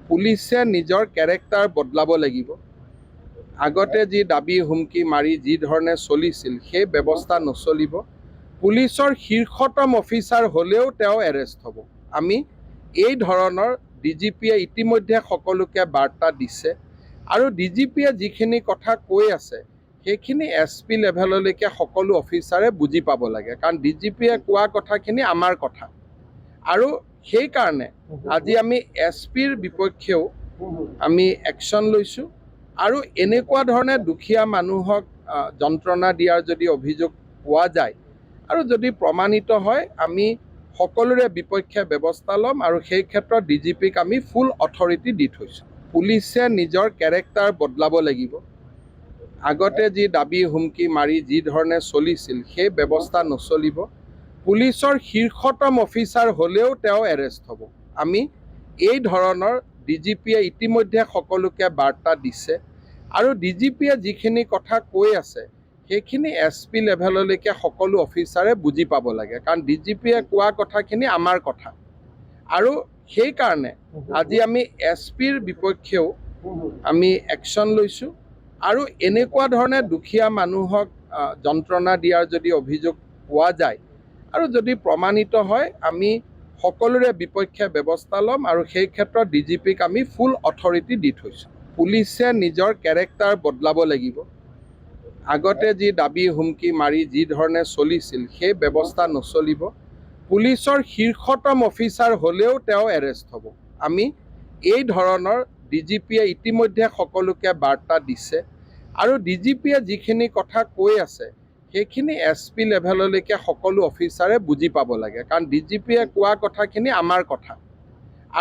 পুলিচে নিজৰ কেৰেক্টাৰ বদলাব লাগিব। আগতে যি দাবী হুমকি মাৰি যি ধৰণে চলিছিল সেই ব্যৱস্থা নচলিব। পুলিচৰ শীৰ্ষতম অফিচাৰ হ'লেও তেওঁ এৰেষ্ট হ'ব। আমি এই ধৰণৰ ডিজিপিয়ে ইতিমধ্যে সকলোকে বাৰ্তা দিছে আৰু ডিজিপিয়ে যিখিনি কথা কৈ আছে সেইখিনি SP লেভেললৈকে সকলো অফিচাৰে বুজি পাব লাগে, কাৰণ ডিজিপিয়ে কোৱা কথাখিনি আমাৰ কথা। আৰু সেইকাৰণে আজি আমি SPৰ বিপক্ষেও আমি একশ্যন লৈছোঁ আৰু এনেকুৱা ধৰণে দুখীয়া মানুহক যন্ত্ৰণা দিয়াৰ যদি অভিযোগ পোৱা যায় আৰু যদি প্ৰমাণিত হয় আমি সকলোৰে বিপক্ষে ব্যৱস্থা ল'ম আৰু সেই ক্ষেত্ৰত ডিজিপিক আমি ফুল অথৰিটি দি থৈছোঁ। পুলিচে নিজৰ কেৰেক্টাৰ বদলাব লাগিব। আগতে যি দাবী হুমকি মাৰি যি ধৰণে চলিছিল সেই ব্যৱস্থা নচলিব। পুলিচৰ শীৰ্ষতম অফিচাৰ হ'লেও তেওঁ এৰেষ্ট হ'ব। আমি এই ধৰণৰ ডিজিপিয়ে ইতিমধ্যে সকলোকে বাৰ্তা দিছে আৰু ডিজিপিয়ে যিখিনি কথা কৈ আছে সেইখিনি SP লেভেললৈকে সকলো অফিচাৰে বুজি পাব লাগে, কাৰণ ডিজিপিয়ে কোৱা কথাখিনি আমাৰ কথা। আৰু সেইকাৰণে আজি আমি SPৰ বিপক্ষেও আমি একশ্যন লৈছোঁ আৰু এনেকুৱা ধৰণে দুখীয়া মানুহক যন্ত্ৰণা দিয়াৰ যদি অভিযোগ পোৱা যায় আৰু যদি প্ৰমাণিত হয় আমি সকলোৰে বিপক্ষে ব্যৱস্থা ল'ম আৰু সেই ক্ষেত্ৰত ডিজিপিক আমি ফুল অথৰিটি দি থৈছোঁ। পুলিচে নিজৰ কেৰেক্টাৰ বদলাব লাগিব। আগতে যি দাবী হুমকি মাৰি যি ধৰণে চলিছিল সেই ব্যৱস্থা নচলিব। পুলিচৰ শীৰ্ষতম অফিচাৰ হ'লেও তেওঁ এৰেষ্ট হ'ব। আমি এই ধৰণৰ ডিজিপিয়ে ইতিমধ্যে সকলোকে বাৰ্তা দিছে আৰু ডিজিপিয়ে যিখিনি কথা কৈ আছে সেইখিনি SP লেভেললৈকে সকলো অফিচাৰে বুজি পাব লাগে, কাৰণ ডিজিপিয়ে কোৱা কথাখিনি আমাৰ কথা।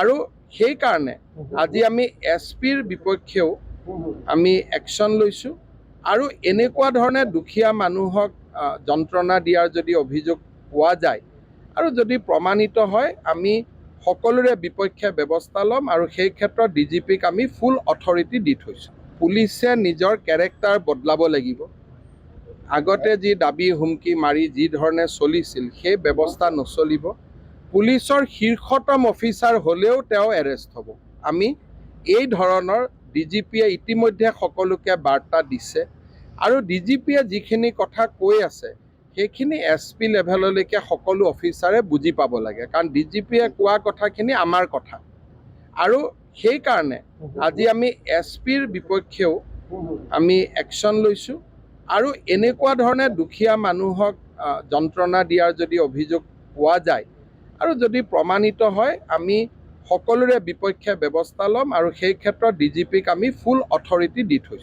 আৰু সেইকাৰণে আজি আমি SPৰ বিপক্ষেও আমি একশ্যন লৈছোঁ আৰু এনেকুৱা ধৰণে দুখীয়া মানুহক যন্ত্ৰণা দিয়াৰ যদি অভিযোগ পোৱা যায় আৰু যদি প্ৰমাণিত হয় আমি সকলোৰে বিপক্ষে ব্যৱস্থা ল'ম আৰু সেই ক্ষেত্ৰত ডিজিপিক আমি ফুল অথৰিটি দি থৈছোঁ। পুলিচে নিজৰ কেৰেক্টাৰ বদলাব লাগিব। আগতে যি দাবী হুমকি মাৰি যি ধৰণে চলিছিল সেই ব্যৱস্থা নচলিব। পুলিচৰ শীৰ্ষতম অফিচাৰ হ'লেও তেওঁ এৰেষ্ট হ'ব। আমি এই ধৰণৰ ডিজিপিয়ে ইতিমধ্যে সকলোকে বাৰ্তা দিছে আৰু ডিজিপিয়ে যিখিনি কথা কৈ আছে সেইখিনি SP লেভেললৈকে সকলো অফিচাৰে বুজি পাব লাগে, কাৰণ ডিজিপিয়ে কোৱা কথাখিনি আমাৰ কথা। আৰু সেইকাৰণে আজি আমি SPৰ বিপক্ষেও আমি একশ্যন লৈছোঁ আৰু এনেকুৱা ধৰণে দুখীয়া মানুহক যন্ত্ৰণা দিয়াৰ যদি অভিযোগ পোৱা যায় আৰু যদি প্ৰমাণিত হয় আমি সকলোৰে বিপক্ষে ব্যৱস্থা ল'ম আৰু সেই ক্ষেত্ৰত ডিজিপিক আমি ফুল অথৰিটি দি থৈছোঁ।